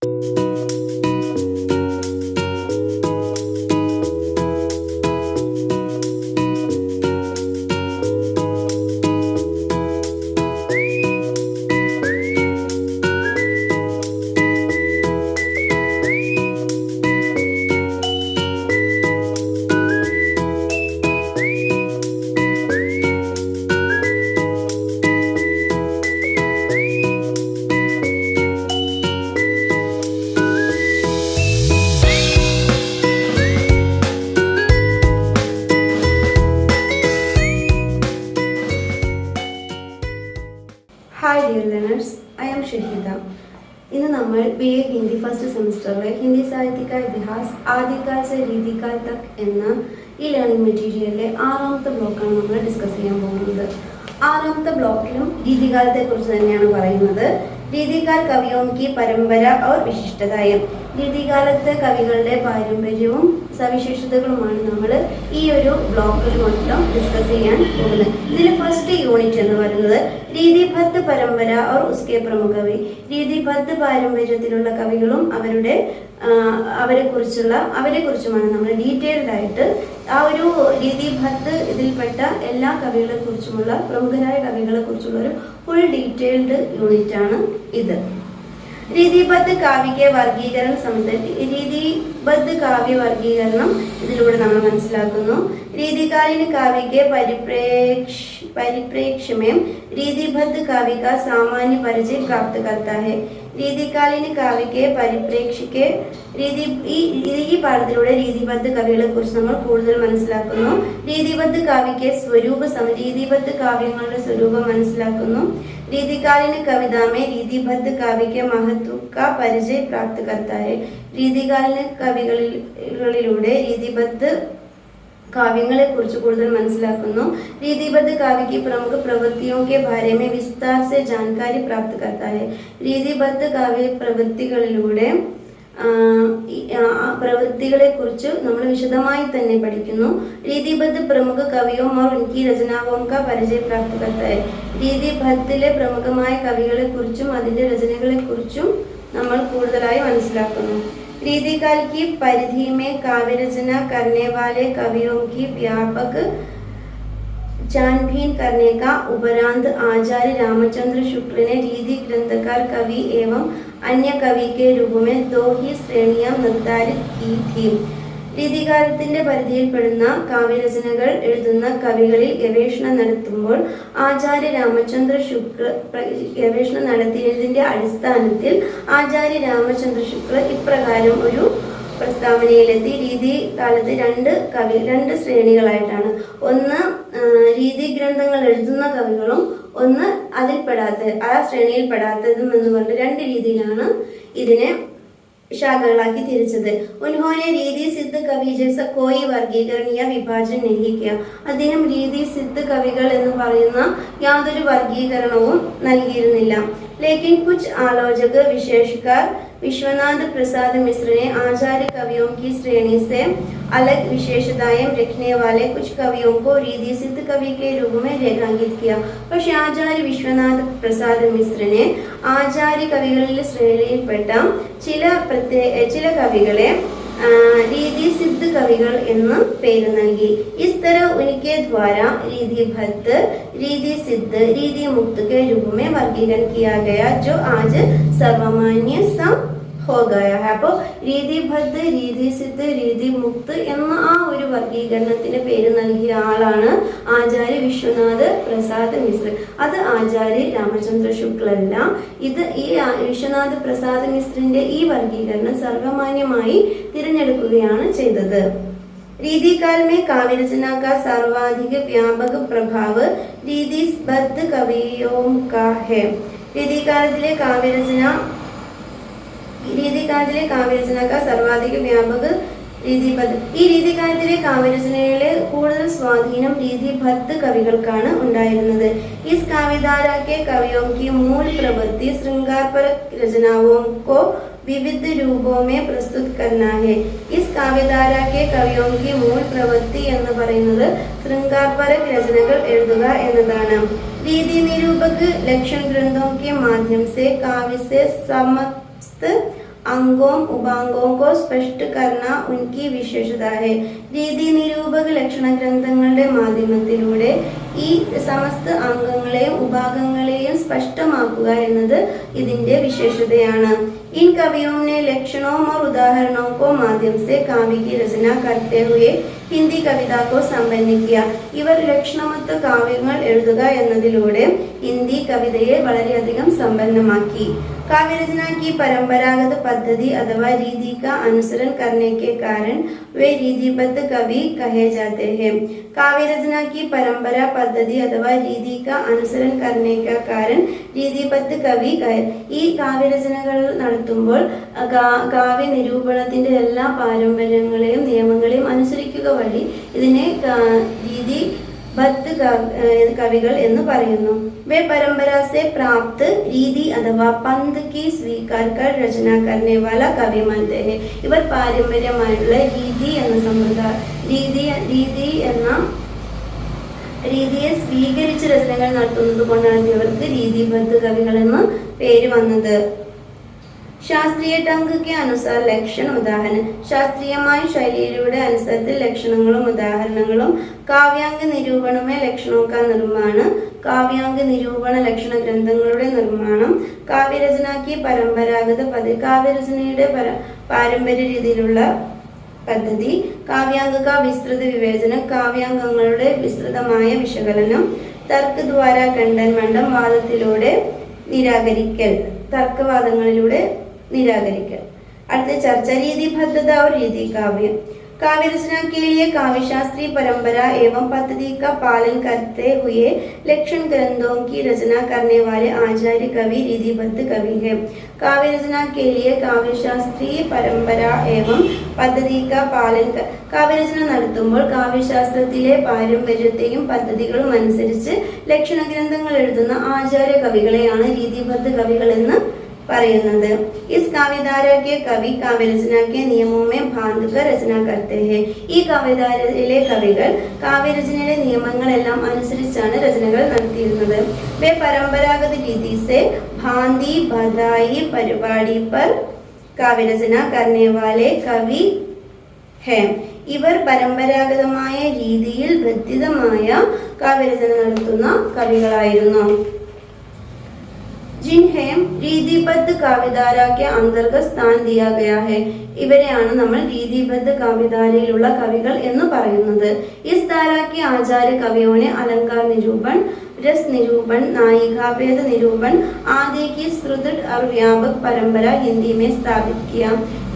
Hi dear learners, I am Shahida. ഇന്ന് നമ്മൾ BA Hindi first സെമിസ്റ്ററിലെ Hindi സാഹിത്യ का इतिहास ആദികാൽ से रीतिकाल तक എന്ന ഈ ലേണിംഗ് മെറ്റീരിയലിലെ 6ാമത്തെ ബ്ലോക്കാണ് നമ്മൾ ഡിസ്കസ് ചെയ്യാൻ പോകുന്നത്. 6ാമത്തെ ബ്ലോക്കിലും രീതികാലത്തെ കുറിച്ച് തന്നെയാണ് പറയുന്നത്. രീതികാൽ കവിയോं की परंपरा और विशिष्टताएं. രീതികാലത്തെ കവികളുടെ പാരമ്പര്യവും സവിശേഷതകളുമാണ് നമ്മൾ ഈ ഒരു ബ്ലോക്കിൽ മൊത്തം ഡിസ്കസ് ചെയ്യാൻ പോകുന്നത്. ഇതിൽ ഫസ്റ്റ് യൂണിറ്റ് എന്ന് പറയുന്നത് രീതിബദ്ധ പരമ്പര और उसके प्रमुख कवि. രീതിബദ്ധ പാരമ്പര്യത്തിലുള്ള കവികളും അവരെക്കുറിച്ചുമാണ് നമ്മൾ ഡീറ്റെയിൽഡ് ആയിട്ട് ആ ഒരു രീതിബദ്ധ ഇതിൽപ്പെട്ട എല്ലാ കവികളെ കുറിച്ചുമുള്ള പ്രമുഖരായ കവികളെ കുറിച്ചുള്ള ഒരു ഫുൾ ഡീറ്റെയിൽഡ് യൂണിറ്റ് ആണ് ഇത്. രീതിബദ്ധ കാവ്യ വർഗീകരണം രീതിബദ്ധ കാവ്യ വർഗീകരണം ഇതിലൂടെ നമ്മൾ മനസ്സിലാക്കുന്നു. രീതികാलीन काव्य के परिप्रेक्ष्य में रीतिबद्ध काव्य का सामान्य परिचय प्राप्त करता है. രീതികാलीन काव्य के परिप्रेक्ष्य के ഈ പാഠത്തിലൂടെ രീതിബദ്ധ കവികളെ കുറിച്ച് നമ്മൾ കൂടുതൽ മനസ്സിലാക്കുന്നു. രീതിബദ്ധ കാവ്യക്ക് രീതിബദ്ധ കാവ്യങ്ങളുടെ സ്വരൂപം മനസ്സിലാക്കുന്നു. രീതികാलीन कविता में रीतिबद्ध काव्य के महत्व का परिचय प्राप्त करता है. രീതികാलीन കവികളിലൂടെ രീതിബദ്ധ काव्यങ്ങളെ കുറിച്ച് കൂടുതൽ മനസ്സിലാക്കുന്നു. രീതിബദ്ധ काव्य की प्रमुख प्रवृत्तियों के बारे में विस्तार से जानकारी प्राप्त करता है. രീതിബദ്ധ काव्य പ്രവൃത്തികളിലൂടെ പ്രവൃത്തികളെ കുറിച്ച് നമ്മൾ വിശദമായി തന്നെ പഠിക്കുന്നു. രീതിബദ്ധ പ്രമുഖ കവിയോ और उनकी रचनाओं का परिचय प्राप्त करता है. രീതിബദ്ധത്തിലെ പ്രമുഖമായ കവികളെ കുറിച്ചും അതിന്റെ രചനകളെ കുറിച്ചും നമ്മൾ കൂടുതലായി മനസ്സിലാക്കുന്നു. रीतिकाल की परिधि में काव्य रचना करने वाले कवियों की व्यापक छानबीन करने का उपरांत आचार्य रामचंद्र शुक्ल ने रीति ग्रंथकार कवि एवं अन्य कवि के रूप में 2 ही श्रेणियां निर्धारित की थी. രീതികാലത്തിന്റെ പരിധിയിൽപ്പെടുന്ന കാവ്യരചനകൾ എഴുതുന്ന കവികളിൽ ഗവേഷണം നടത്തുമ്പോൾ ആചാര്യ രാമചന്ദ്ര ശുക്ല ഗവേഷണം നടത്തിയതിന്റെ അടിസ്ഥാനത്തിൽ ആചാര്യ രാമചന്ദ്ര ശുക്ല ഇപ്രകാരം ഒരു പ്രസ്താവനയിലെത്തി. രീതികാലത്ത് രണ്ട് ശ്രേണികളായിട്ടാണ്. ഒന്ന് രീതി ഗ്രന്ഥങ്ങൾ എഴുതുന്ന കവികളും ഒന്ന് ആ ശ്രേണിയിൽ പെടാത്തതും എന്ന് പറഞ്ഞ 2 രീതിയിലാണ് ഇതിനെ शाखाകളാക്കി തിരിച്ചത്. उन्होंने रीति सिद्ध कवि जैसा कोई वर्गीकरण या विभाजन नहीं किया. അദ്ദേഹം രീതി സിദ്ധ കവികൾ എന്ന് പറയുന്ന യാതൊരു വർഗീകരണവും നൽകിയിരുന്നില്ല. लेकिन कुछ आलोचक विशेषकर विश्वनाथ प्रसाद मिश्र ने आचार्य कवियों की श्रेणी से अलग विशेषताएं रखने वाले कुछ कवियों को रीति सिद्ध कवि के रूप में रेखांकित किया. പക്ഷേ ആചാര്യ വിശ്വനാഥ് പ്രസാദ് മിശ്രനെ ആചാര്യ കവികളിൽ ശ്രേണിയിൽപ്പെട്ട ചില കവികളെ रीति सिद्ध कविകൾ എന്ന് പേര് നൽകി. इस तरह उनके द्वारा रीतिबद्ध, रीति सिद्ध, रीति मुक्त के रूप में वर्गीकरण किया गया जो आज सर्वमान्य सा हो गया है. അപ്പോൾ രീതിബദ്ധ, രീതി സിദ്ധ, രീതി മുക്ത് എന്ന ആ ഒരു വർഗീകരണത്തിന് പേര് നൽകിയ ആളാണ് ആചാര്യ വിശ്വനാഥ് പ്രസാദ് മിശ്ര. അത് ആചാര്യ രാമചന്ദ്ര ശുക്ലല്ല. ഇത് ഈ വിശ്വനാഥ് പ്രസാദ് മിശ്രന്റെ ഈ വർഗീകരണം സർവമാന്യമായി തിരഞ്ഞെടുക്കുകയാണ് ചെയ്തത്. रीतिकाल में काव्य रचना का सर्वाधिक व्यापक प्रभाव रीतिबद्ध कवियों का है. രീതികാലത്തിലെ കാവ്യരചന സർവാധിക വ്യാപക രീതിബദ്ധ. ഈ രീതികാലത്തിലെ കാവ്യരചനയിലെ കൂടുതൽ സ്വാധീനം രീതിബദ്ധ കവികൾക്കാണ് ഉണ്ടായിരുന്നത്. इस काव्यधारा के कवियों की मूल प्रवृत्ति श्रृंगारपरक रचनाओं को विविध रूपों में प्रस्तुत करना है. इस काव्यधारा के कवियों की मूल प्रवृत्ति എന്ന് പറയുന്നത് ശൃംഗാരപരക രചനകൾ എഴുതുക എന്നതാണ്. रीति निरूपक लक्षण ग्रंथों के माध्यम से काव्य से समस्त अंगों उपांगों को स्पष्ट करना उनकी विशेषता है. രീതി നിരൂപക ലക്ഷണ ഗ്രന്ഥങ്ങളുടെ മാധ്യമത്തിലൂടെ ഈ സമസ്ത അംഗങ്ങളെയും ഉപാംഗങ്ങളെയും സ്പഷ്ടമാക്കുക എന്നത് ഇതിന്റെ വിശേഷതയാണ്. इन कवियों ने लक्षणों और उदाहरणों को माध्यम से काव्य की रचना करते हुए ഹിന്ദി കവിതക്കോ സമ്പന്നിക്കുക. ഇവർ ലക്ഷണമൊത്ത കാവ്യങ്ങൾ എഴുതുക എന്നതിലൂടെ ഹിന്ദി കവിതയെ വളരെയധികം സമ്പന്നമാക്കി. काव्यरचना की परंपरागत पद्धति अथवा रीति का अनुसरण करने के कारण वे रीतिबद्ध कवि कहे जाते हैं. काव्यरचना की परंपरा पद्धति अथवा रीति का अनुसरण करने का कारण रीतिबद्ध कवि कहे. ഈ കാവ്യരചനകൾ നടത്തുമ്പോൾ കാവ്യ നിരൂപണത്തിന്റെ എല്ലാ പാരമ്പര്യങ്ങളെയും നിയമങ്ങളെയും അനുസരിക്കുക വഴി ഇതിനെ രീതി ബദ്ധ കവികൾ എന്ന് പറയുന്നു. വേ പരമ്പര സെ പ്രാപ്ത് രീതി അഥവാ പന്ത് കി സ്വീകാർ കർ രചന കർനെ വാല കവി മാനത്തെ ഹെ. ഇവർ പാരമ്പര്യമായുള്ള രീതി എന്ന സമ്പ്രദായ രീതിയെ സ്വീകരിച്ച് രചനകൾ നടത്തുന്നത് കൊണ്ടാണ് ഇവർക്ക് രീതിബദ്ധ കവികൾ എന്ന് പേര് വന്നത്. ശാസ്ത്രീയ ढंग के अनुसार ലക്ഷण ഉദാഹരണം. ശാസ്ത്രീയമായ ശൈലിയിലൂടെ അനുസരിച്ച് ലക്ഷണങ്ങളും ഉദാഹരണങ്ങളും. കാവ്യാംഗ നിരൂപണമേ ലക്ഷണോं का निर्माण. കാവ്യാംഗ നിരൂപണ ലക്ഷണ ഗ്രന്ഥങ്ങളുടെ നിർമ്മാണം. കാവ്യരചനയ്ക്ക് പരമ്പരാഗത പദ്ധതി. കാവ്യരചനയുടെ പാരമ്പര്യ രീതിയിലുള്ള പദ്ധതി. കാവ്യാംഗ വിസ്തൃത വിവേചനം. കാവ്യാംഗങ്ങളുടെ വിസ്തൃതമായ വിശകലനം. തർക്കദ്വാര ഖണ്ഡനം. വാദത്തിലൂടെ നിരാകരിക്കൽ. തർക്കവാദങ്ങളിലൂടെ നിരാകരിക്കൽ. അടുത്ത ചർച്ച രീതിബദ്ധത और रीति काव्य. काव्य रचना के लिए काव्यशास्त्रीय परंपरा एवं पद्धति का पालन करते हुए लक्षण ग्रंथों की रचना करने वाले आचार्य कवि रीतिबद्ध कवि है. काव्य रचना के लिए काव्यशास्त्रीय परंपरा एवं पद्धति का पालन കാവ്യരചന നടത്തുമ്പോൾ കാവ്യശാസ്ത്രത്തിലെ പാരമ്പര്യത്തെയും പദ്ധതികളും അനുസരിച്ച് ലക്ഷണ ഗ്രന്ഥങ്ങൾ എഴുതുന്ന ആചാര്യ കവികളെയാണ് രീതിബദ്ധ കവികൾ എന്ന് പറയുന്നത്. इस काव्यधारा के कवि काव्यरचना के नियमों में बांधकर रचना करते हैं. ഈ കാവ്യധാരയിലെ കവികൾ കാവ്യരചനയുടെ നിയമങ്ങളെല്ലാം അനുസരിച്ചാണ് രചനകൾ നടത്തിയിരുന്നത്. वे परंपरागत रीति से भांति बधाई परिपाटी पर काव्य रचना करने वाले कवि हैं. ഇവർ പരമ്പരാഗതമായ രീതിയിൽ ബന്ധിതമായ കാവ്യരചന നടത്തുന്ന കവികളായിരുന്നു. जिन्हें रीतिबद्ध काव्यधारा के अंतर्गत स्थान दिया गया है. ഇവരെയാണ് നമ്മൾ രീതിബദ്ധ കാവ്യധാരയിലുള്ള കവികൾ എന്ന് പറയുന്നത്. इस धारा के आचार्य कवियों ने अलंकार निरूपण, रस निरूपण, नायिकाभेद निरूपण आदि की सुदृढ़ और व्यापक परंपरा हिंदी में स्थापित किया.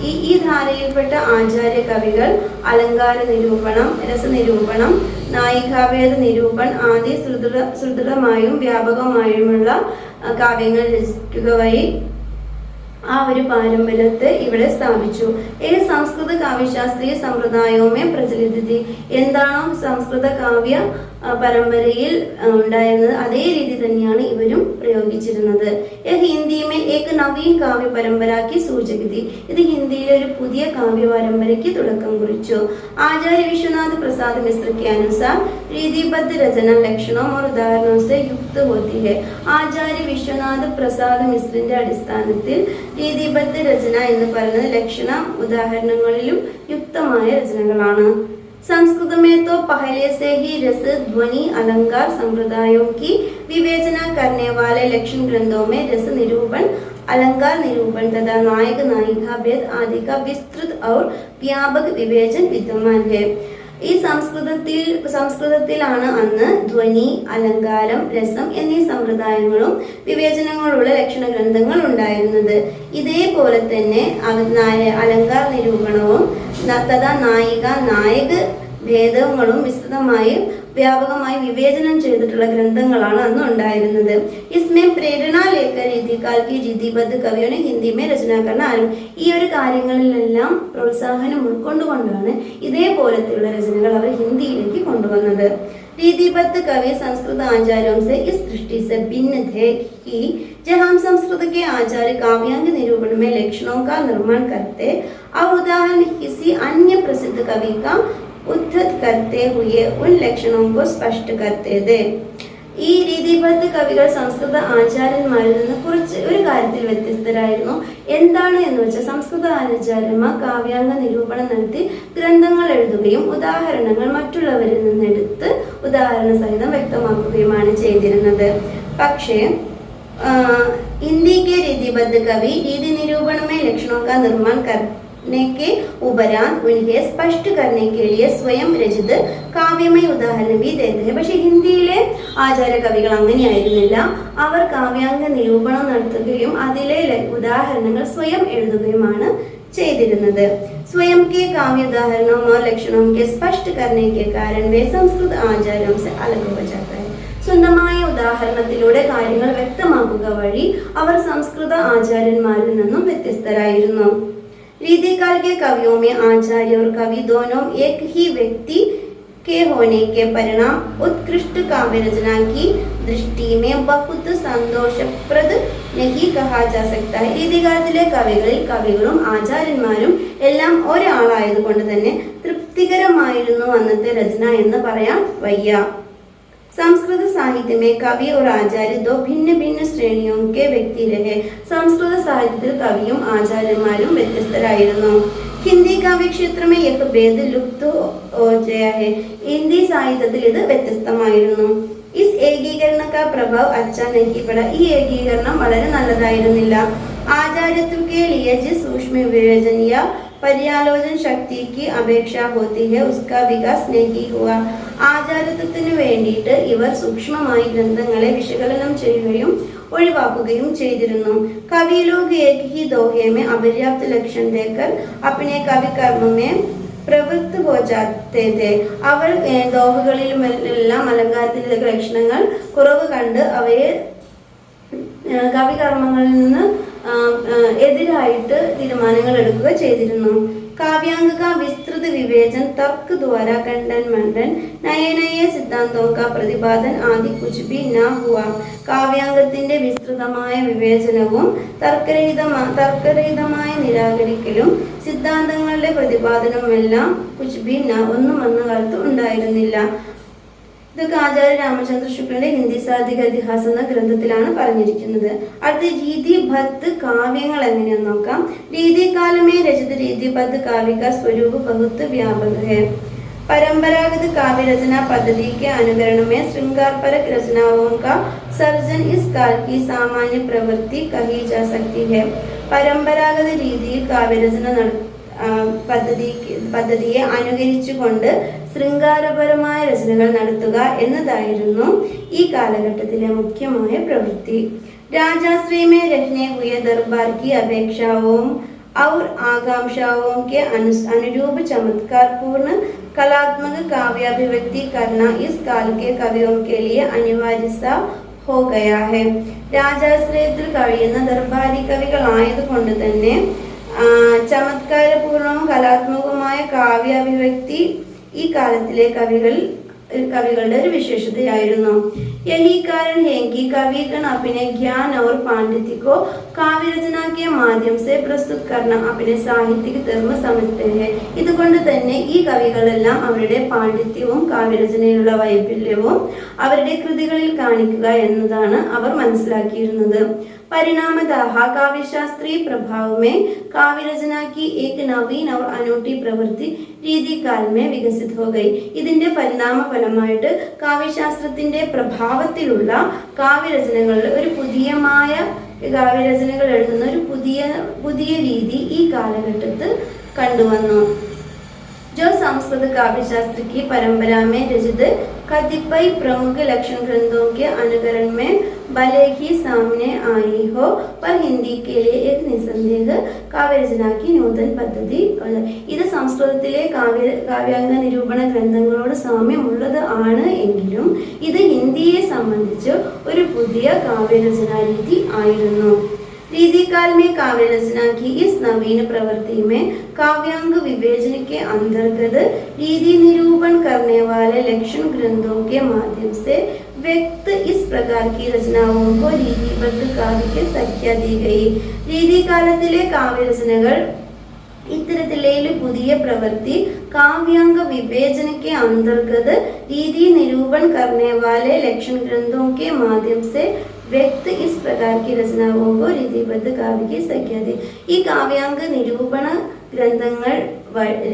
ഈ ധാരയിൽപ്പെട്ട ആചാര്യ കവികൾ അലങ്കാര നിരൂപണം, രസനിരൂപണം, നായികാഭേദ നിരൂപൺ ആദി സുദൃഢമായും വ്യാപകമായുമുള്ള കാവ്യങ്ങൾ രചിക്കുക വഴി ആ ഒരു പാരമ്പര്യത്തെ ഇവിടെ സ്ഥാപിച്ചു. ഏത് സംസ്കൃത കാവ്യശാസ്ത്രീയ സമ്പ്രദായവുമേ പ്രചലിതത്തി. എന്താണോ സംസ്കൃത കാവ്യ പരമ്പരയിൽ ഉണ്ടായിരുന്നത് അതേ രീതി തന്നെയാണ് ഇവരും പ്രയോഗിച്ചിരുന്നത്. ഹിന്ദിമേ ഏക നവീൻ കാവ്യ പരമ്പരയ്ക്ക് സൂചകതി. ഇത് ഹിന്ദിയിലെ ഒരു പുതിയ കാവ്യ പരമ്പരയ്ക്ക് തുടക്കം കുറിച്ചു. ആചാര്യ വിശ്വനാഥ് പ്രസാദ് മിശ്ര के अनुसार रीतिबद्ध रचना लक्षणों और उदाहरणों से युक्त होती है. ആചാര്യ വിശ്വനാഥ് പ്രസാദ് മിശ്രന്റെ അടിസ്ഥാനത്തിൽ രീതിബദ്ധ രചന എന്ന് പറയുന്നത് ലക്ഷണ ഉദാഹരണങ്ങളിലും യുക്തമായ രചനകളാണ്. संस्कृत में तो पहले से ही रस, ध्वनि, अलंकार संप्रदायों की विवेचना करने वाले लक्षण ग्रंथों में रस निरूपण, अलंकार निरूपण तथा नायक नायिका भेद आदि का विस्तृत और व्यापक विवेचन विद्यमान है. ഈ സംസ്കൃതത്തിലാണ് അന്ന് ധ്വനി, അലങ്കാരം, രസം എന്നീ സമ്പ്രദായങ്ങളും വിവേചനങ്ങളുള്ള ലക്ഷണ ഗ്രന്ഥങ്ങൾ ഉണ്ടായിരുന്നത്. ഇതേപോലെ തന്നെ അലങ്കാര നിരൂപണവും തഥാ നായിക നായക ഭേദങ്ങളും വിസ്തൃതമായും വ്യാപകമായി വിവേചനം ചെയ്തിട്ടുള്ള ഗ്രന്ഥങ്ങളാണ് അന്ന് ഉണ്ടായിരുന്നത്. इसमें प्रेरणा लेकर रीतिकाल की रीतिबद्ध कवियों ने हिंदी में रचना करना आരംഭിച്ചു. ഈ ഒരു കാര്യങ്ങളിലെല്ലാം പ്രോത്സാഹനം ഉൾക്കൊണ്ടുകൊണ്ടാണ് ഇതേപോലത്തെയുള്ള രചനകൾ അവർ ഹിന്ദിയിലേക്ക് കൊണ്ടുവന്നത്. रीतिबद्ध कवि संस्कृत आचार्यों से इस दृष्टि से भिन्न थे कि जब हम संस्कृत के आचार्य काव्यांग निरूपण में लक्षणों का निर्माण करते और उदाहरण किसी अन्य प्रसिद्ध कवि का उद्धृत करते हुए उन लक्षणों को स्पष्ट करते थे. ഈ രീതിബദ്ധ കവികൾ സംസ്കൃത ആചാര്യന്മാരിൽ നിന്ന് കുറച്ച് ഒരു കാര്യത്തിൽ വ്യത്യസ്തരായിരുന്നു. എന്താണ് എന്ന് വെച്ചാൽ സംസ്കൃത ആചാര്യന്മാർ കാവ്യാംഗ നിരൂപണം നടത്തി ഗ്രന്ഥങ്ങൾ എഴുതുകയും ഉദാഹരണങ്ങൾ മറ്റുള്ളവരിൽ നിന്നെടുത്ത് ഉദാഹരണ സഹിതം വ്യക്തമാക്കുകയുമാണ് ചെയ്തിരുന്നത്. പക്ഷേ हिंदी के रीतिबद्ध कवि रीति निरूपण में लक्षणों का निर्माण करने के उपरांत उन्हें स्पष्ट करने के लिए स्वयं रचित काव्यमय उदाहरण भी देते हैं. പക്ഷേ ഹിന്ദിയിലെ ആചാര്യ കവികൾ അങ്ങനെയായിരുന്നില്ല. അവർ കാവ്യാംഗ നിരൂപണം നടത്തുകയും അതിലെ ഉദാഹരണങ്ങൾ സ്വയം എഴുതുകയുമാണ് ചെയ്തിരുന്നത്. स्वयं के काव्य उदाहरणों और लक्षणों के स्पष्ट करने के कारण वे संस्कृत आचार्यों से अलग हो जाता है. സ്വന്തമായ ഉദാഹരണത്തിലൂടെ കാര്യങ്ങൾ വ്യക്തമാക്കുക വഴി അവർ സംസ്കൃത ആചാര്യന്മാരിൽ നിന്നും വ്യത്യസ്തരായിരുന്നു. रीतिकाल के कवियों में आचार्य और कवि दोनों एक ही व्यक्ति के होने के परिणाम उत्कृष्ट काव्य रचना की दृष्टि में बहुत संतोषप्रद नहीं कहा जा सकता है. രീതികാലത്തിലെ കവികളിൽ കവികളും ആചാര്യന്മാരും എല്ലാം ഒരാളായതുകൊണ്ട് തന്നെ തൃപ്തികരമായിരുന്നു അന്നത്തെ രചന എന്ന് പറയാൻ വയ്യ. संस्कृत साहित्य में कवि और आचार्य दो भिन्न भिन्न श्रेणियों के व्यक्ति रहे. സംസ്കൃത സാഹിത്യത്തിൽ കവിയും ആചാര്യന്മാരും വ്യത്യസ്തരായിരുന്നു. ഹിന്ദി കാവ്യ ക്ഷേത്ര में यह भेद लुप्त हो गया है. ഹിന്ദി സാഹിത്യത്തിൽ ഇത് വ്യത്യസ്തമായിരുന്നു. इस ഏകീകരണ का प्रभाव अच्छा नहीं पड़ा. ഈ ഏകീകരണം വളരെ നല്ലതായിരുന്നില്ല. आचार्यत्व के लिए जिस सूक्ष्म विवेचन या पर्यालोचन शक्ति की अपेक्षा होती है उसका विकास नहीं हुआ. ആചാര്യത്വത്തിന് വേണ്ടിയിട്ട് ഇവർ സൂക്ഷ്മമായി ഗ്രന്ഥങ്ങളെ വിശകലനം ചെയ്യുകയും ഒഴിവാക്കുകയും ചെയ്തിരുന്നു. कवि लोग एक ही दोहे में अपर्याप्त लक्षण देकर अपने कवि कर्म में പ്രവൃത്തി हो जाते थे. അവർ ദോഹകളിലുമെല്ലാം അലങ്കാരത്തിലെ ലക്ഷണങ്ങൾ കുറവ് കണ്ട് അവയെ കവികർമ്മങ്ങളിൽ നിന്ന് എതിരായിട്ട് തീരുമാനങ്ങൾ എടുക്കുക ചെയ്തിരുന്നു. काव्यांग का विस्तृत विवेचन तर्क द्वारा खंडन मंडन नए नए सिद्धांतों का प्रतिपादन आदि कुछ भी न हुआ. കാവ്യാംഗത്തിന്റെ വിസ്തൃതമായ വിവേചനവും തർക്കരഹിതമായ നിരാകരിക്കലും സിദ്ധാന്തങ്ങളുടെ പ്രതിപാദനവുമെല്ലാം കുച്ച് ബി ന ഒന്നും അന്നുകാലത്ത് ഉണ്ടായിരുന്നില്ല. ഇതൊക്കെ ആചാര്യ രാമചന്ദ്ര ശുക്ലന്റെ ഹിന്ദി സാഹിത്യ ഇതിഹാസം എന്ന ഗ്രന്ഥത്തിലാണ് പറഞ്ഞിരിക്കുന്നത്. അടുത്ത രീതിബദ്ധ കാവ്യങ്ങൾ എങ്ങനെയാന്ന് നോക്കാം. രീതികാലമേ രചിത രീതിബദ്ധ काव्य का स्वरूप बहुत व्यापक है. परंपरागत काव्य रचना पद्धति के अनुकरण में श्रृंगारपरक रचनाओं का सर्जन इस काल की सामान्य प्रवृत्ति कही जा सकती है. പരമ്പരാഗത രീതിയിൽ കാവ്യരചന പദ്ധതിയെ അനുകരിച്ചുകൊണ്ട് ശൃംഗാരപരമായ രചനകൾ നടത്തുക എന്നതായിരുന്നു ഈ കാലഘട്ടത്തിലെ മുഖ്യമായ പ്രവൃത്തി. राजाश्रय में रहने हुए दरबार की अपेक्षाओं और आकांक्षाओं के अनुरूप चमत्कार पूर्ण कलात्मक काव्याभिव्यक्ति करना इस काल के कवियों के लिए अनिवार्य सा हो गया है. രാജാശ്രയത്തിൽ കഴിയുന്ന ദർബാരി കവികളായതുകൊണ്ട് തന്നെ ചമത്കാരപൂർണവും കലാത്മകവുമായ കാവ്യാഭിവ്യക്തി ഈ കാലത്തിലെ കവികളുടെ ഒരു വിശേഷതയായിരുന്നു. यही कारण है कि कविगण अपने ज्ञान और पांडित्य को काव्य रचना के माध्यम से प्रस्तुत करना अपने साहित्यिक धर्म समझते हैं. ഇതുകൊണ്ട് തന്നെ ഈ കവികളെല്ലാം അവരുടെ പാണ്ഡിത്യവും കാവ്യരചനയിലുള്ള വൈപുല്യവും അവരുടെ കൃതികളിൽ കാണിക്കുക എന്നതാണ് അവർ മനസ്സിലാക്കിയിരുന്നത്. परिणामतः काव्यशास्त्रीय प्रभाव में काव्य रचना की एक नवीन और अनूठी प्रवृत्ति രീതികാൽ में विकसित हो गई. ഇതിന്റെ പരിണാമഫലമായിട്ട് കാവ്യശാസ്ത്രത്തിന്റെ പ്രഭാവത്തിലുള്ള കാവ്യരചനകളിൽ ഒരു കാവ്യരചനകൾ എഴുതുന്ന ഒരു പുതിയ രീതി ഈ കാലഘട്ടത്തിൽ കണ്ടുവന്നു. जो संस्कृत काव्यशास्त्र की परंपरा में रचित कतिपय प्रमुख लक्षण ग्रंथों के अनुकरण में भले ही सामने आई हो पर हिंदी के लिए एक निसंदेह काव्य रचना की नूतन पद्धति. ഇത് സംസ്കൃതത്തിലെ കാവ്യാംഗ നിരൂപണ ഗ്രന്ഥങ്ങളോട് സാമ്യമുള്ളത് ആണ് എങ്കിലും ഇത് ഹിന്ദിയെ സംബന്ധിച്ച് ഒരു പുതിയ കാവ്യരചനാ രീതി ആയിരുന്നു. रीतिकाल में काव्य रचना की इस नवीन प्रवृत्ति में काव्यांग विवेचन के अंतर्गत रीति निरूपण करने वाले लक्षण ग्रंथों के माध्यम से व्यक्त इस प्रकार की रचनाओं को रीतिबद्ध काव्य की संख्या दी गई. രീതികാലത്തിലെ കാവ്യരചനകൾ ഇത്തരത്തിലെ പുതിയ प्रवृत्ति काव्यांग विवेचन के अंतर्गत रीति निरूपण करने वाले लक्षण ग्रंथों के माध्यम से व्यक्त इस प्रकार की रचनाओं को रीतिबद्ध काव्य की संख्या दी. ഈ കാവ്യാംഗ നിരൂപണ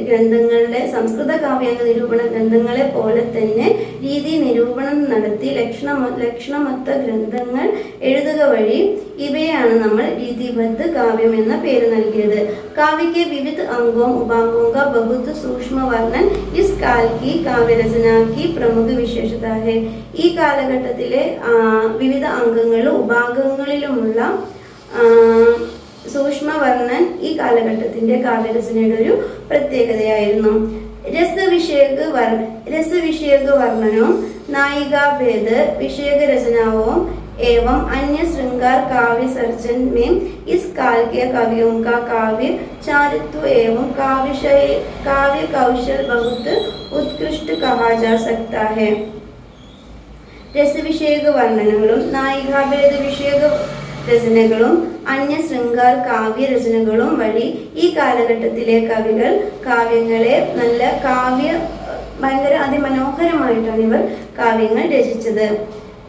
ഗ്രന്ഥങ്ങളുടെ സംസ്കൃത കാവ്യാംഗ നിരൂപണ ഗ്രന്ഥങ്ങളെ പോലെ തന്നെ രീതി നിരൂപണം നടത്തി ലക്ഷണമൊത്ത ഗ്രന്ഥങ്ങൾ എഴുതുക വഴി ഇവയാണ് നമ്മൾ രീതിബദ്ധ കാവ്യം എന്ന പേര് നൽകിയത്. കാവ്യക്ക് വിവിധ अंगों उपांगों का बहुत सूक्ष्म वर्णन इस काल की काव्य रचना की प्रमुख विशेषता है. ഈ കാലഘട്ടത്തിലെ വിവിധ അംഗങ്ങളിലും ഉപാംഗങ്ങളിലുമുള്ള സൂക്ഷ്മവർണ്ണൻ ഈ കാലഘട്ടത്തിന്റെ കാവ്യരചനയുടെ ഒരു പ്രത്യേകതയായിരുന്നു. രസവിഷയക വർണ്ണനവും नायिकाभेद विषयक रचनाओं एवं अन्य श्रृंगार काव्य सर्जन में इस काल के कवियों का काव्य चारित्व एवं काव्य कौशल बहुत उत्कृष्ट कहा जा सकता है. രസവിഷയക വർണ്ണനകളും നായികാഭേദ വിഷയക രചനകളും അന്യ ശൃംഗാർ കാവ്യ രചനകളും വഴി ഈ കാലഘട്ടത്തിലെ കവികൾ കാവ്യങ്ങളെ ഭയങ്കര അതിമനോഹരമായിട്ടാണ് ഇവർ കാവ്യങ്ങൾ രചിച്ചത്.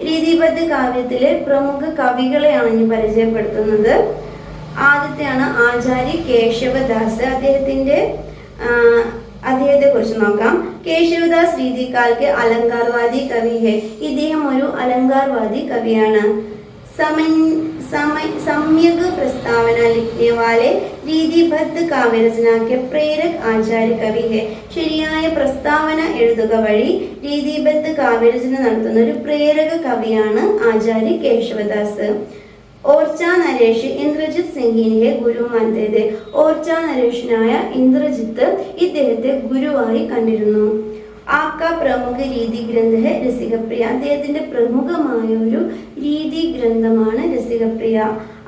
രീതിബദ്ധ കാവ്യത്തിലെ പ്രമുഖ കവികളെയാണ് ഇനി പരിചയപ്പെടുത്തുന്നത്. ആദ്യത്തെയാണ് ആചാര്യ കേശവദാസ്. അദ്ദേഹത്തെ കുറിച്ച് നോക്കാം. കേശവദാസ് രീതികാൽ के अलंकारवादी कवि है. ഇദ്ദേഹം ഒരു അലങ്കാരവാദി കവിയാണ്. सम्यक प्रस्तावना लिखने वाले രീതിബദ്ധ കാവ്യരചന के प्रेरक ആചാര്യ കവി है. ശരിയായ പ്രസ്താവന എഴുതുക വഴി രീതിബദ്ധ കാവ്യരചന നടത്തുന്ന ഒരു പ്രേരക കവിയാണ് ആചാര്യ കേശവദാസ്. ഓർച്ച നരേഷ് ഇന്ദ്രജിത് സിംഗിനെ ഗുരു മാനते थे. ഓർച്ച നരേഷിനായ ഇന്ദ്രജിത്ത് ഇദ്ദേഹത്തെ ഗുരുവായി കണ്ടിരുന്നു. आपका प्रमुख രീതി ഗ്രന്ഥ है രസികപ്രിയ. അദ്ദേഹത്തിന്റെ പ്രമുഖമായ ഒരു രീതി ഗ്രന്ഥമാണ് രസികപ്രിയ.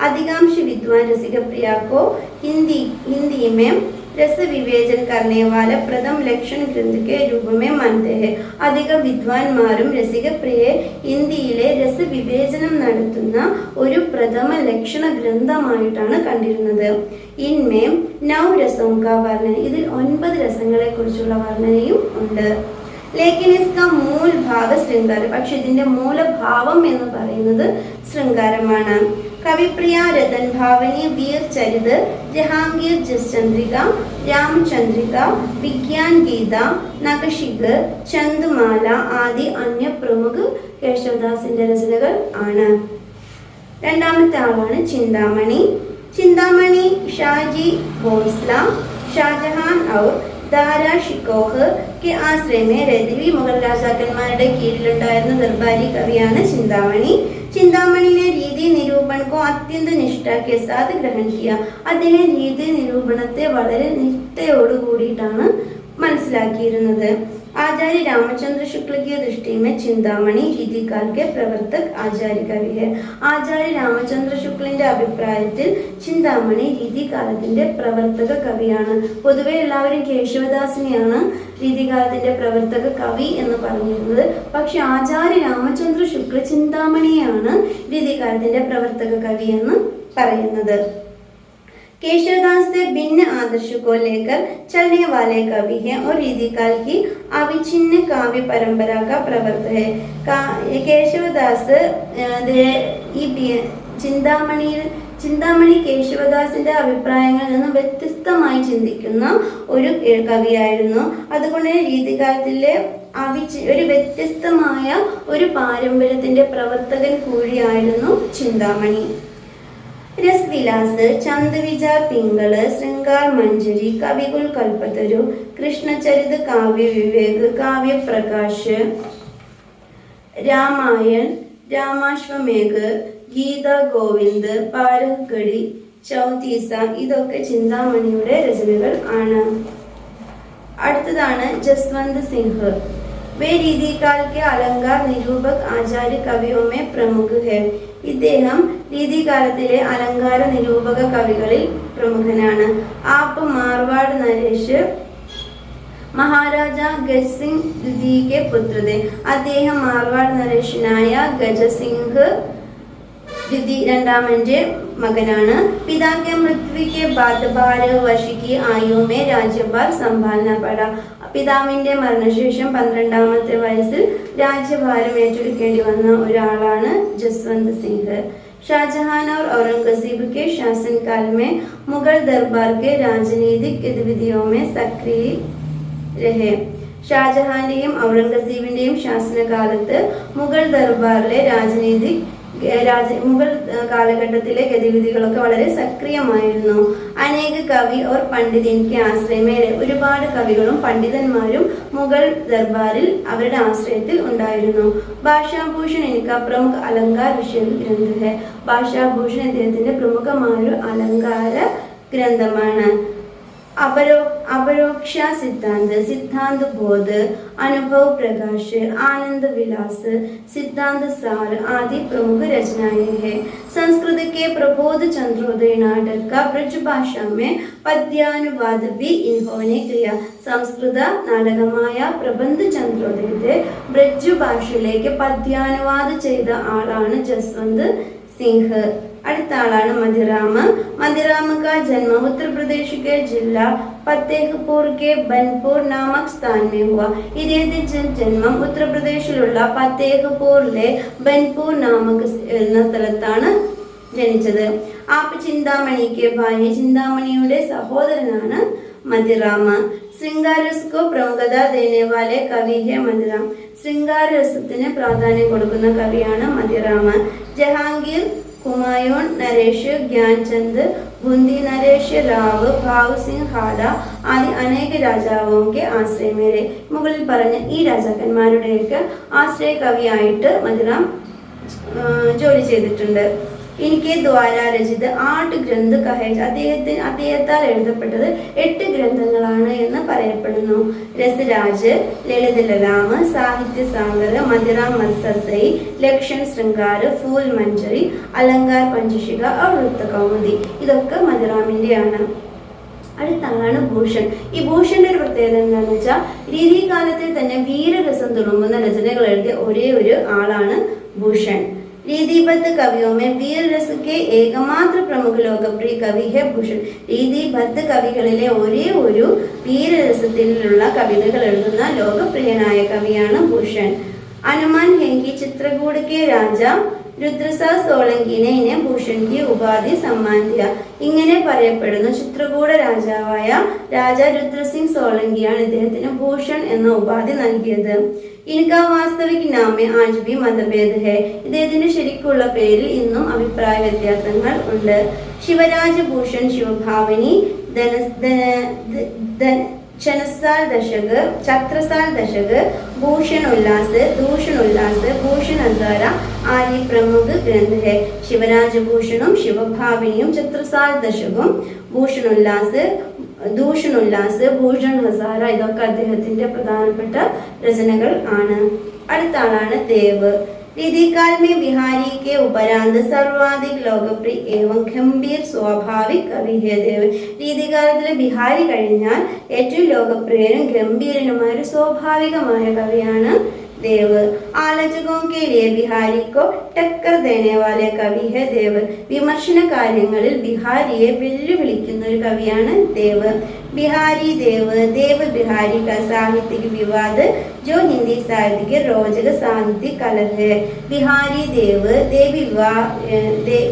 अधिकांश विद्वान रसिकप्रिया को हिंदी में रस विवेचन करने वाले प्रथम लक्षण ग्रंथ के रूप में मानते हैं. അധികം വിദ്വാൻമാരും രസികപ്രിയയെ ഇന്ത്യയിലെ രസവിവേചനം നടത്തുന്ന ഒരു പ്രഥമ ലക്ഷണ ഗ്രന്ഥമായിട്ടാണ് കണ്ടിരുന്നത്. ഇൻമേം 9 രസോं का वर्णन. ഇതിൽ 9 രസങ്ങളെ കുറിച്ചുള്ള വർണ്ണനയും ഉണ്ട്. लेकिन इसका मूल भाव श्रृंगार. പക്ഷെ ഇതിന്റെ മൂലഭാവം എന്ന് പറയുന്നത് ശൃംഗാരമാണ്. കവിപ്രിയ, രതൻ ഭാവനി, വീർ ചരിത്, ജഹാംഗീർ ജസ്ചന്ദ്രിക, രാമചന്ദ്രിക, വിജ്ഞാൻ ഗീത, നഖശിഖ്, ചന്ദ്മാല ആദി അന്യ പ്രമുഖ കേശവദാസിന്റെ രചനകൾ ആണ്. രണ്ടാമത്തെ ആളാണ് ചിന്താമണി. ചിന്താമണി ഷാജി ഭോസ്ല, ഷാജഹാൻ ഔർ ദാരാ ഷിക്കോഹ് के आश्रय में രഥവി മുഗൾ രാജാക്കന്മാരുടെ കീഴിലുണ്ടായിരുന്ന ദർബാരി കവിയാണ് ചിന്താമണി. चिंतामणि ने रीति निरूपण को अत्यंत निष्ठा के साथ ग्रहण किया. അദ്ദേഹം രീതി നിരൂപണത്തെ വളരെ നിഷ്ഠയോടുകൂടിയിട്ടാണ് മനസ്സിലാക്കിയിരുന്നത്. आचार्य रामचंद्र शुक्ल की दृष्टि में चिंतामणि रीतिकाल के प्रवर्तक आचार्य कवि है. ആചാര്യ രാമചന്ദ്ര ശുക്ലിന്റെ അഭിപ്രായത്തിൽ ചിന്താമണി രീതികാലത്തിന്റെ പ്രവർത്തക കവിയാണ്. പൊതുവെ എല്ലാവരും കേശവദാസിനെയാണ് രീതികാലത്തിന്റെ പ്രവർത്തക കവി എന്ന് പറഞ്ഞിരുന്നത്. പക്ഷെ ആചാര്യ രാമചന്ദ്ര ശുക്ല ചിന്താമണിയാണ് രീതികാലത്തിന്റെ പ്രവർത്തക കവി എന്ന് പറയുന്നത്. केशवदास से भिन्न आदर्श को लेकर चलने वाले कवि हैं और रीतिकाल की अविच्छिन्न काव्य परंपरा का प्रवर्तक है. കേശവദാസ് ഈ ചിന്താമണി കേശവദാസിന്റെ അഭിപ്രായങ്ങളിൽ നിന്ന് വ്യത്യസ്തമായി ചിന്തിക്കുന്ന ഒരു കവിയായിരുന്നു. അതുകൊണ്ട് രീതികാലത്തിലെ ഒരു വ്യത്യസ്തമായ ഒരു പാരമ്പര്യത്തിന്റെ പ്രവർത്തകൻ കൂടിയായിരുന്നു ചിന്താമണി. രസ്വിലാസ്, ചന്ദ്വിചാർ പിംഗള്, ശൃംഗാർ മഞ്ജരി, കവികുൽ കൽപ്പതരു, കൃഷ്ണചരിത്, കാവ്യ വിവേക്, കാവ്യ പ്രകാശ്, രാമായൺ, രാമാശ്വമേഘ്, ഗീത ഗോവിന്ദ്, പാരഗഡി, ചൗതീസ ഇതൊക്കെ ചിന്താമണിയുടെ രചനകൾ ആണ്. അടുത്തതാണ് ജസ്വന്ത് സിംഹ്. वे रीतिकाल के अलंकार निरूपक आचार्य कवियों में प्रमुख है. ഇദ്ദേഹം രീതികാലത്തിലെ അലങ്കാര നിരൂപക കവികളിൽ പ്രമുഖനാണ്. ആപ്പ് മാർവാഡ് നരേഷ് മഹാരാജ ഗജസിംഗ് ദ്വിതീയ പുത്രതെ. അദ്ദേഹം മാർവാഡ് നരേഷനായ ഗജസിംഹ് ദ്വിതി രണ്ടാമന്റെ മകനാണ്. പിതാക്കെ മൃത്യുവിക്ക് ബാത് 12 വർഷ की आयु में राज्यभार संभालना पड़ा. പിതാവിന്റെ മരണശേഷം 12ാമത്തെ വയസ്സിൽ രാജ്യഭാരം ഏറ്റെടുക്കേണ്ടി വന്ന ഒരാളാണ് ജസ്വന്ത് സിംഗ്. शाहजहां और औरंगजेब के शासनकाल में मुगल दरबार के राजनीतिक गतिविधियों में सक्रिय रहे. ഷാജഹാന്റെയും ഔറംഗസീബിന്റെയും ശാസനകാലത്ത് മുഗൾ ദർബാറിലെ മുഗൾ കാലഘട്ടത്തിലെ ഗതിവിധികളൊക്കെ വളരെ സക്രിയമായിരുന്നു. അനേക കവി ഓർ പണ്ഡിതൻക്ക് ആശ്രയമേറെ, ഒരുപാട് കവികളും പണ്ഡിതന്മാരും മുഗൾ ദർബാറിൽ അവരുടെ ആശ്രയത്തിൽ ഉണ്ടായിരുന്നു. ഭാഷാഭൂഷൺ എനിക്ക് പ്രമുഖ അലങ്കാര വിഷയ ഗ്രന്ഥ. ഭാഷാഭൂഷൺ അദ്ദേഹത്തിന്റെ പ്രമുഖമായ ഒരു അലങ്കാര ഗ്രന്ഥമാണ്. अपरोक्ष सिद्धांत, सिद्धांत बोध, अनुभव प्रकाश, आनंद विलास, सिद्धांत सार आदि प्रमुख रचनाएं हैं. संस्कृत के प्रबोध चंद्रोदय नाटक का ब्रज भाषा में पद्यानुवाद भी इन्होंने किया. സംസ്കൃത നാടകമായ പ്രബന്ധ ചന്ദ്രോദയത്തെ ബ്രജ് ഭാഷയിലേക്ക് പദ്യാനുവാദം ചെയ്ത ആളാണ് ജസ്വന്ത് സിംഗ്. അടുത്ത ആളാണ് മതിറാമ. മതിറാമ का जन्म उत्तर प्रदेश के जिला फतेहपुर के बनपुर नामक स्थान में हुआ. ഇദ്ദേഹത്തിന്റെ ജന്മം ഉത്തർപ്രദേശിലുള്ള ഫത്തേഹ്പൂരിലെ ബൻപൂർ നാമക് എന്ന സ്ഥലത്താണ് ജനിച്ചത്. ആപ്പ് ചിന്താമണിക്ക് ഭാര്യ, ചിന്താമണിയുടെ സഹോദരനാണ് മതിറാമ. श्रृंगार रस को प्रमुखता देने वाले कवि है मदिराम. ശൃംഗാര രസത്തിന് പ്രാധാന്യം കൊടുക്കുന്ന കവിയാണ് മതിറാമ. ജഹാംഗീർ, हुमायूं, नरेश, ज्ञानचंद, बूंदी नरेश റാവ്, ഭാവ് സിംഗ് ഹാഡ ആദി അനേക രാജാവും के ആശ്രയ മേരെ. മുകളിൽ പറഞ്ഞ ഈ രാജാക്കന്മാരുടെയൊക്കെ ആശ്രയ കവിയായിട്ട് മതിറാം ജോലി ചെയ്തിട്ടുണ്ട്. ഇനിക്ക് ദ്വാര രചിത 8 ഗ്രന്ഥ കഹേ. അദ്ദേഹത്താൽ എഴുതപ്പെട്ടത് 8 ഗ്രന്ഥങ്ങളാണ് എന്ന് പറയപ്പെടുന്നു. രസരാജ്, ലളിതലരാമ, സാഹിത്യ സാഗർ, മതിറാം മത്സസൈ, ലക്ഷൺ ശൃംഗാർ, ഫൂൽ മഞ്ജരി, അലങ്കാർ പഞ്ചശിക, വൃത്ത കൗമുദി. ഇതൊക്കെ മതിറാമിന്റെയാണ്. അടുത്ത ആളാണ് ഭൂഷൺ. ഈ ഭൂഷന്റെ ഒരു പ്രത്യേകത എന്താണെന്ന് വെച്ചാൽ രീതികാലത്തിൽ തന്നെ വീരരസം തുളുമ്പുന്ന രചനകൾ എഴുതിയ ഒരേ ഒരു ആളാണ് ഭൂഷൺ. रीतिबद्ध कवियों में वीर रस के एकमात्र प्रमुख लोकप्रिय कवि है भूषण. രീതിബദ്ധ കവികളിലെ ഒരേ ഒരു വീരരസത്തിലുള്ള കവിതകൾ എഴുതുന്ന ലോകപ്രിയനായ കവിയാണ് ഭൂഷൺ. അനുമാൻ है कि चित्रकूट के राजा രുദ്രസാ സോളങ്കിനെ ഇനെ ഭൂഷൺ की ഉപാധി सम्मान दिया. ഇങ്ങനെ പറയപ്പെടുന്നു, ചിത്രകൂട രാജാവായ രാജാ രുദ്രസിംഗ് സോളങ്കിയാണ് ഇദ്ദേഹത്തിന് ഭൂഷൺ എന്ന ഉപാധി നൽകിയത്. ഇൻകാ വാസ്തവിക് നാമേ ആജ് ബി മതഭേദ ഹെ. ഇദ്ദേഹത്തിന്റെ ശരിക്കുള്ള പേരിൽ ഇന്നും അഭിപ്രായ വ്യത്യാസങ്ങൾ ഉണ്ട്. ശിവരാജ ഭൂഷൺ, ശിവഭാവനി, छत्रसाल दशक, भूषण उल्लास, दूषण उल्लास, भूषण हजारा आदि प्रमुख ग्रंथ है. शिवराज भूषणും ശിവഭാവിനിയും छत्रसाल ദശകം, ഭൂഷൺ ഉല്ലാസ്, ദൂഷൺ ഉല്ലാസ്, ഭൂഷൺ ഹസാര ഇതൊക്കെ അദ്ദേഹത്തിന്റെ പ്രധാനപ്പെട്ട രചനകൾ ആണ്. അടുത്ത ആളാണ് ദേവ്. रीतिकाल में बिहारी के उपरांत सर्वाधिक लोकप्रिय एवं गंभीर स्वाभाविक कवि है देव. രീതികാലത്തിലെ ബിഹാരി കഴിഞ്ഞാൽ ഏറ്റവും ലോകപ്രിയനും ഗംഭീരനുമായ ഒരു സ്വാഭാവികമായ കവിയാണ് देव. आलोचकों के लिए बिहारी को टक्कर देने वाले कवि है देव. വിമർശന കാര്യങ്ങളിൽ ബിഹാരിയെ വെല്ലുവിളിക്കുന്ന ഒരു കവിയാണ് ദേവ്. बिहारी देव, देव बिहारी का साहित्यिक विवाद जो हिंदी साहित्य के रोचक साहित्यिक कलह है. बिहारी देव,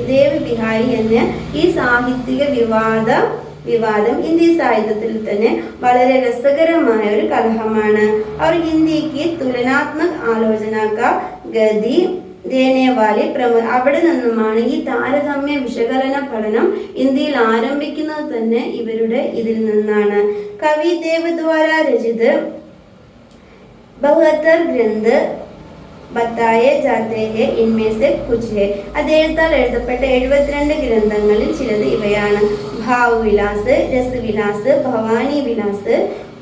देव बिहारी എന്ന ഈ സാഹിത്യക വിവാദം ഹിന്ദി സാഹിത്യത്തിൽ തന്നെ വളരെ രസകരമായ ഒരു കലഹമാണ്. അവർ ഹിന്ദിക്ക് തുലനാത്മക ആലോചന ഗതി ദേനേവാലി അവിടെ നിന്നുമാണ് ഈ താരതമ്യ വിശകലന പഠനം ഇന്ത്യയിൽ ആരംഭിക്കുന്നത് തന്നെ ഇവരുടെ ഇതിൽ നിന്നാണ്. കവി ദേവ് ദ്വാര രചിത 72 ഗ്രന്ഥ ബത്തായെ ജാത്തെ ഹെ ഇൻമേ സെ കുച്ച് ഹെ. അദ്ദേഹത്താൽ എഴുതപ്പെട്ട 72 ഗ്രന്ഥങ്ങളിൽ ചിലത് ഇവയാണ്. ഭാവ് വിലാസ്, രസവിലാസ്, ഭവാനി വിലാസ്,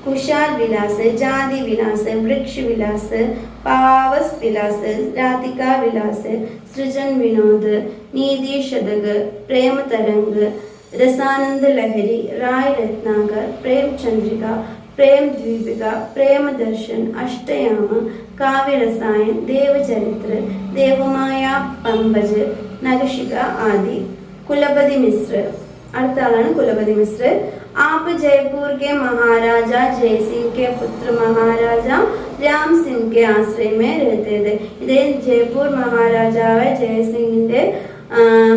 कुशाल विलास, जाति विलास, वृक्ष विलास, पावस विलास, राधिका विलास, सृजन विनोद, नीति शतक, प्रेम तरंग, रसानंद लहरी, राय रत्नाकर, प्रेम चंद्रिका, प्रेम द्वीपिका, प्रेम दर्शन, अष्टयाम, काव्य रसायन, देव चरित्र, देवमाया पंबज, നഖശിക ആദി. കുലപതി മിശ്ര, അടുത്ത ആളാണ് കുലപതി മിശ്ര. आप जयपुर के महाराजा जय सिंह के पुत्र महाराजा राम सिंह के आश्रय में रहते थे. ഇദ്ദേഹം ജയ്പൂർ മഹാരാജാവ് ജയസിംഗിന്റെ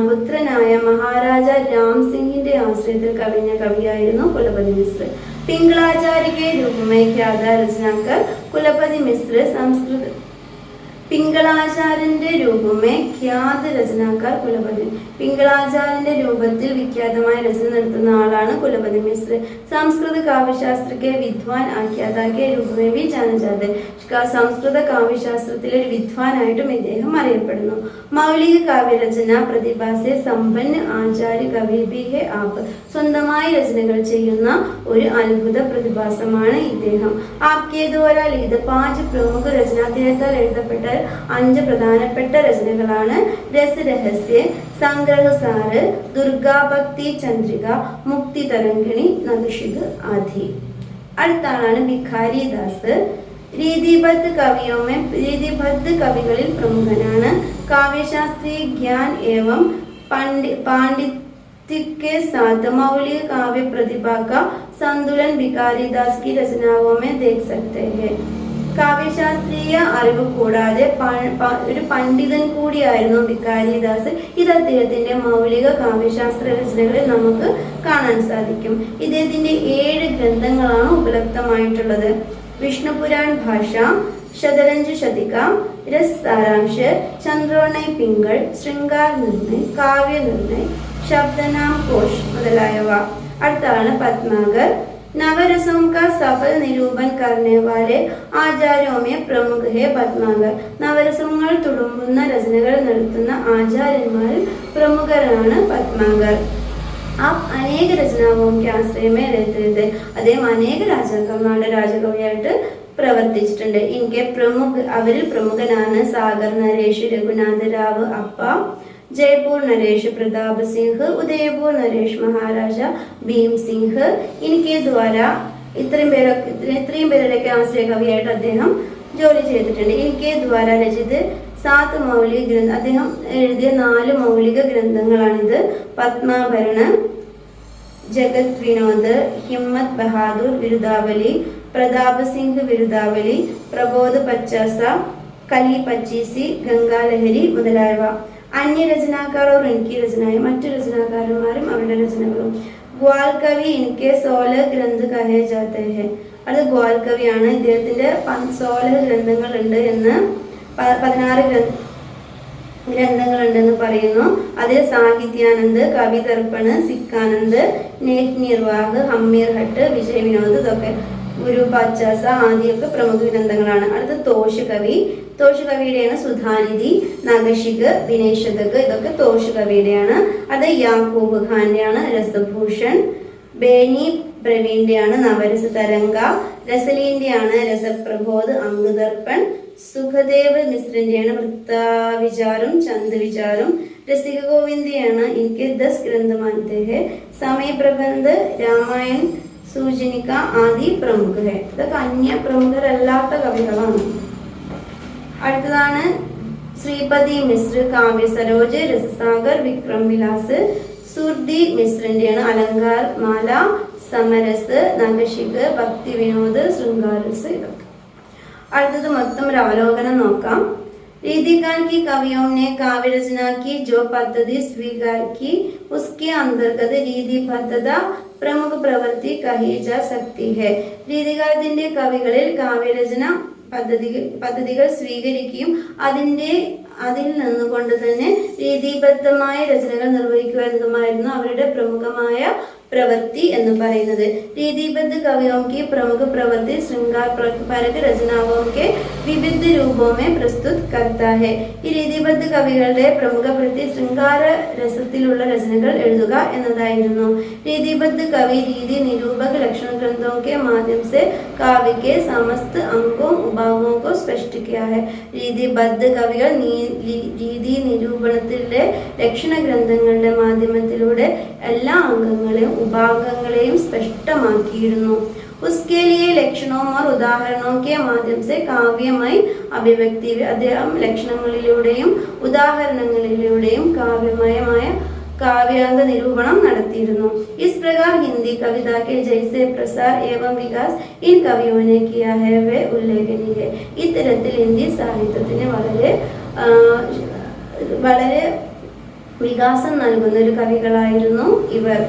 പുത്രനായ മഹാരാജ രാം സിംഗിന്റെ ആശ്രയത്തിൽ കവിഞ്ഞ കവിയായിരുന്നു കുലപതി മിശ്ര. പിംഗളാചാര്യ के रूप में ख्यात रचनाकर कुलपति मिश्र संस्कृत. പിംഗളാചാര്യന്റെ രൂപമേ ഖ്യാത രചനാക്കാർ കുലപതി. പിംഗളാചാര്യന്റെ രൂപത്തിൽ വിഖ്യാതമായ രചന നടത്തുന്ന ആളാണ് കുലപതി മിശ്ര. സംസ്കൃത കാവ്യശാസ്ത്രക്കെ വിദ്വാൻ ആഖ്യാതാക്കെ രൂപമേ വി ജാനജാതെ. സംസ്കൃത കാവ്യശാസ്ത്രത്തിലെ ഒരു വിദ്വാനായിട്ടും ഇദ്ദേഹം അറിയപ്പെടുന്നു. മൗലിക കാവ്യരചന പ്രതിഭാസെ സമ്പന്ന ആചാര്യ കവി ബി ഹെ ആപ്. സ്വന്തമായി രചനകൾ ചെയ്യുന്ന ഒരു അത്ഭുത പ്രതിഭാസമാണ് ഇദ്ദേഹം. ആപ്കെ ദ്വാരാ ലിഖിത 5 പ്രമുഖ രചന, അദ്ദേഹത്താൽ എഴുതപ്പെട്ട 5 പ്രധാനപ്പെട്ട രചനകളാണ് രസരഹസ്യ, സംഗ്രഹസാര, ദുർഗാഭക്തി ചന്ദ്രിക, മുക്തി തരംഗിണി, നഖശിക ആദി. അടുത്ത ആളാണ് ഭിഖാരി ദാസ്. രീതിബദ്ധ കവിയോമേ രീതിബദ്ധ കവികളിൽ പ്രമുഖനാണ്. കാവ്യശാസ്ത്രീയ ജ്ഞാൻ एवं पांडित्य के साथ मौलिक काव्य प्रतिभा का संतुलन भिखारी दास की रचनाओं में देख सकते हैं. കാവ്യശാസ്ത്രീയ അറിവ് കൂടാതെ ഒരു പണ്ഡിതൻ കൂടിയായിരുന്നു ഭിഖാരിദാസ്. ഇത് അദ്ദേഹത്തിന്റെ മൗലിക കാവ്യശാസ്ത്ര രചനകളിൽ നമുക്ക് കാണാൻ സാധിക്കും. ഇദ്ദേഹത്തിന്റെ 7 ഗ്രന്ഥങ്ങളാണ് ഉപലബ്ധമായിട്ടുള്ളത്. വിഷ്ണുപുരാൺ ഭാഷ, ശതരഞ്ജ് ശതിക, രസ് സാരാംശ, ചന്ദ്രോണയ് പിങ്കൾ, ശൃംഗാർ നിർണയ്, കാവ്യ നിർണയ്, ശബ്ദനാം കോശ് മുതലായവ. അടുത്താണ് പത്മാകർ. नवरसों का सफल निरूपण करने वाले आचार्यों में प्रमुख है പത്മാകർ. നവരസങ്ങൾ തുളുമ്പുന്ന രചനകൾ നടത്തുന്ന ആചാര്യന്മാരിൽ പ്രമുഖരാണ് പത്മാകർ. आप अनेक रचनाओं के आश्रय में रहते थे. അദ്ദേഹം അനേക രാജാക്കന്മാരുടെ രാജകവിയായിട്ട് പ്രവർത്തിച്ചിട്ടുണ്ട്. ഇൻകെ അവരിൽ പ്രമുഖനാണ് സാഗർ നരേഷ്, രഘുനാഥ റാവ് അപ്പ, जयपुर नरेश प्रताप सिंह, उदयपुर नरेश महाराजा भीम सिंह. इनके द्वारा ഇത്രയും പേരുടെയൊക്കെ ആശ്രയ കവിയായിട്ട് അദ്ദേഹം ജോലി ചെയ്തിട്ടുണ്ട്. ഇൻകെ ദ്വാര രചിത് 7 മൗലിക ഗ്രന്ഥ, അദ്ദേഹം എഴുതിയ 4 മൗലിക ഗ്രന്ഥങ്ങളാണിത്. പത്മാഭരണ, ജഗത് വിനോദ്, ഹിമ്മത് ബഹാദൂർ വിരുദാവലി, പ്രതാപ് സിംഗ് വിരുദാവലി, പ്രബോധ പച്ചാസ, കലി പച്ചീസി, ഗംഗാലഹരി മുതലായവ. അന്യരചനാക്കാർ ഓർ ഇൻകി രചനായ, മറ്റു രചനാകാരന്മാരും അവരുടെ രചനകളും. ഗ്വാൽ കവി ഇൻകെ 16 ഗ്രന്ഥ കഹേ ജാത്തെ ഹെ. അത് ഗ്വാൽ കവിയാണ്. ഇദ്ദേഹത്തിന്റെ 16 ഗ്രന്ഥങ്ങളുണ്ട് എന്ന് 16 ഗ്രന്ഥങ്ങളുണ്ടെന്ന് പറയുന്നു. അതിൽ സാഹിത്യാനന്ദ്, കവി ദർപ്പണ്, സിക്കാനന്ദ്, നേഹ് നിർവാഹ്, ഹമ്മീർ ഹട്ട്, വിജയ് വിനോദ്, ഇതൊക്കെ ഗുരു പച്ചാസ ആദിയൊക്കെ പ്രമുഖ ഗ്രന്ഥങ്ങളാണ്. അടുത്ത തോഷ് കവി. തോഷ് കവിയുടെയാണ് സുധാനിധി, നഖശിക്, വിനയശതക്, ഇതൊക്കെ തോഷ് കവിയുടെയാണ്. അത് യാക്കൂബ് ഖാന്റെയാണ് രസഭൂഷൺ. ബേനി പ്രവീണിന്റെയാണ് നവരസ തരംഗ. രസലീന്റെയാണ് രസപ്രബോധ്, അംഗദർപ്പൺ. സുഖദേവ് മിശ്രന്റെയാണ് വൃത്താവിചാരം, ചന്ദ്വിചാരം. രസിക ഗോവിന്ദയാണ് ഇൻകെ 10 ഗ്രന്ഥ മാനത്തെ ഹെ. സമയ പ്രബന്ധ്, രാമായൺ, സൂചനിക ആദി പ്രമുഖ ഹെ. ഇതൊക്കെ അന്യ പ്രമുഖരല്ലാത്ത കവികളാണ്. അടുത്തതാണ് ശ്രീപതി മിശ്ര. കാവ്യ സരോജ്, രസസാഗർ, വിക്രം വിലാസ്. സുർദി മിശ്രന്റെയാണ് അലങ്കാർ മാല, സമരസ്, നഖശിക്, ഭക്തി വിനോദ്, ശൃംഗാരസ്, ഇതൊക്കെ. അടുത്തത് മൊത്തം ഒരു അവലോകനം നോക്കാം. रीतिकाल की कवियों ने काव्य रचना की जो पद्धति स्वीकार की उसके अंतर्गत रीतिबद्धता प्रमुख प्रवृत्ति कही जा सकती है. രീതികാലത്തിന്റെ കവികളിൽ കാവ്യരചന പദ്ധതികൾ സ്വീകരിക്കുകയും അതിൽ നിന്നുകൊണ്ട് തന്നെ രീതിബദ്ധമായ രചനകൾ നിർവഹിക്കുക എന്നതുമായിരുന്നു അവരുടെ പ്രമുഖമായ प्रवृत्ति എന്ന് പറയുന്നത്. रीतिबद्ध कवियों की प्रमुख प्रवृत्ति श्रृंगार परक रचनाओं के विविध रूपों में प्रस्तुत करता है. ഈ രീതിബദ്ധ കവികളുടെ പ്രമുഖ പ്രവൃത്തി ശൃംഗാര രസത്തിലുള്ള രചനകൾ എഴുതുക എന്നതായിരുന്നു. രീതിബദ്ധ कवि रीति निरूपक लक्षण ग्रंथों के माध्यम से काव्य के समस्त अंगों उभागों को स्पष्ट किया है. രീതിബദ്ധ കവികൾ രീതി നിരൂപണത്തിലെ ലക്ഷണ ഗ്രന്ഥങ്ങളുടെ മാധ്യമത്തിലൂടെ എല്ലാ അംഗങ്ങളെയും ഉപാംഗങ്ങളെയും സ്പഷ്ടമാക്കിയിരുന്നു. उसके लिए लक्षणों और उदाहरणों के माध्यम से काव्यമായി അഭിവ്യക്തി അദ്ദേഹം ലക്ഷണങ്ങളിലൂടെയും ഉദാഹരണങ്ങളിലൂടെയും കാവ്യമയമായ काव्यांग निरूपण നടത്തിയിരുന്നു. इस प्रकार हिंदी कविता के जैसे प्रसार एवं विकास इन कवियों ने किया है वे उल्लेखनीय है. ഇത്തരത്തിൽ ഹിന്ദി സാഹിത്യത്തിന് വളരെ വികാസം നൽകുന്ന ഒരു കവികളായിരുന്നു ഇവർ.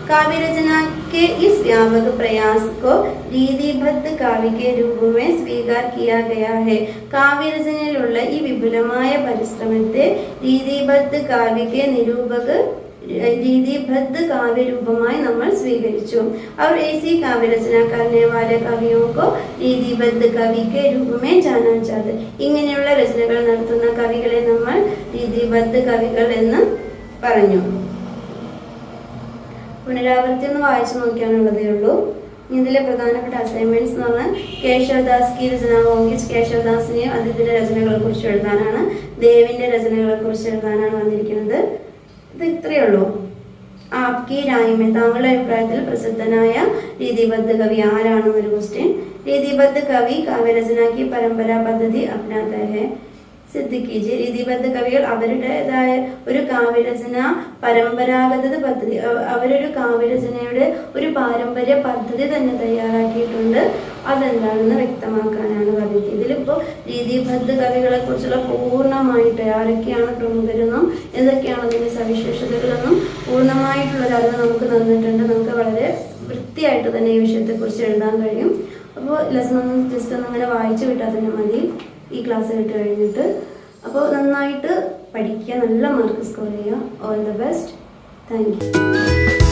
काव्य रचना के इस व्यापक प्रयास को രീതിബദ്ധ काव्य के रूप में स्वीकार किया गया है. काव्य रचനയിലുള്ള ഈ വിപുലമായ പരിശ്രമത്തെ രീതിബദ്ധ काव्य നിരൂപക രീതിബദ്ധ काव्य रूपമായി നമ്മൾ സ്വീകരിച്ചു. और ऐसी काव्य रचना करने वाले कवियों को രീതിബദ്ധ कवि के रूप में जाना जाता है. ഇങ്ങനെയുള്ള രചനകൾ നടത്തുന്ന കവികളെ നമ്മൾ രീതിബദ്ധ കവികൾ എന്ന് പറഞ്ഞു. പുനരാവൃത്തി ഒന്ന് വായിച്ചു നോക്കിയാണുള്ളതേ ഉള്ളൂ. ഇതിലെ പ്രധാനപ്പെട്ട അസൈൻമെന്റ്സ് എന്ന് പറഞ്ഞാൽ കേശവദാസ് की रचना होगी. കേശവദാസിനെയും അദ്ദേഹത്തിന്റെ രചനകളെ കുറിച്ച് എഴുതാനാണ്, ദേവിന്റെ രചനകളെ കുറിച്ച് എഴുതാനാണ് വന്നിരിക്കുന്നത്. ഇത് ഇത്രയേ ഉള്ളൂ. ആപ്കി രായ്മ, താങ്കളുടെ അഭിപ്രായത്തിൽ പ്രസിദ്ധനായ രീതിബദ്ധ കവി ആരാണെന്നൊരു ക്വസ്റ്റ്യൻ. രീതിബദ്ധ കവി കാവ്യരചന की परंपरा पद्धति अपनाता है. സിദ്ധിക്കിജി. രീതിബദ്ധ കവികൾ അവരുടേതായ ഒരു കാവ്യരചന പരമ്പരാഗത പദ്ധതി, അവരൊരു കാവ്യരചനയുടെ ഒരു പാരമ്പര്യ പദ്ധതി തന്നെ തയ്യാറാക്കിയിട്ടുണ്ട്. അതെന്താണെന്ന് വ്യക്തമാക്കാനാണ് പറഞ്ഞത്. ഇതിലിപ്പോൾ രീതിബദ്ധ കവികളെ കുറിച്ചുള്ള പൂർണ്ണമായിട്ട് ആരൊക്കെയാണ് പ്രമുഖരെന്നും എന്തൊക്കെയാണ് അതിൻ്റെ സവിശേഷതകളെന്നും പൂർണ്ണമായിട്ടുള്ളൊരു അറിവ് നമുക്ക് തന്നിട്ടുണ്ട്. നമുക്ക് വളരെ വൃത്തിയായിട്ട് തന്നെ ഈ വിഷയത്തെക്കുറിച്ച് എഴുതാൻ കഴിയും. അപ്പോൾ ലെസൺ ഒന്ന് ജസ്റ്റ് ഒന്നിങ്ങനെ വായിച്ചു വിട്ടാൽ തന്നെ മതി ഈ ക്ലാസ് കേട്ട് കഴിഞ്ഞിട്ട്. അപ്പോൾ നന്നായിട്ട് പഠിക്കുക, നല്ല മാർക്ക് സ്കോർ ചെയ്യുക. All the best. Thank you.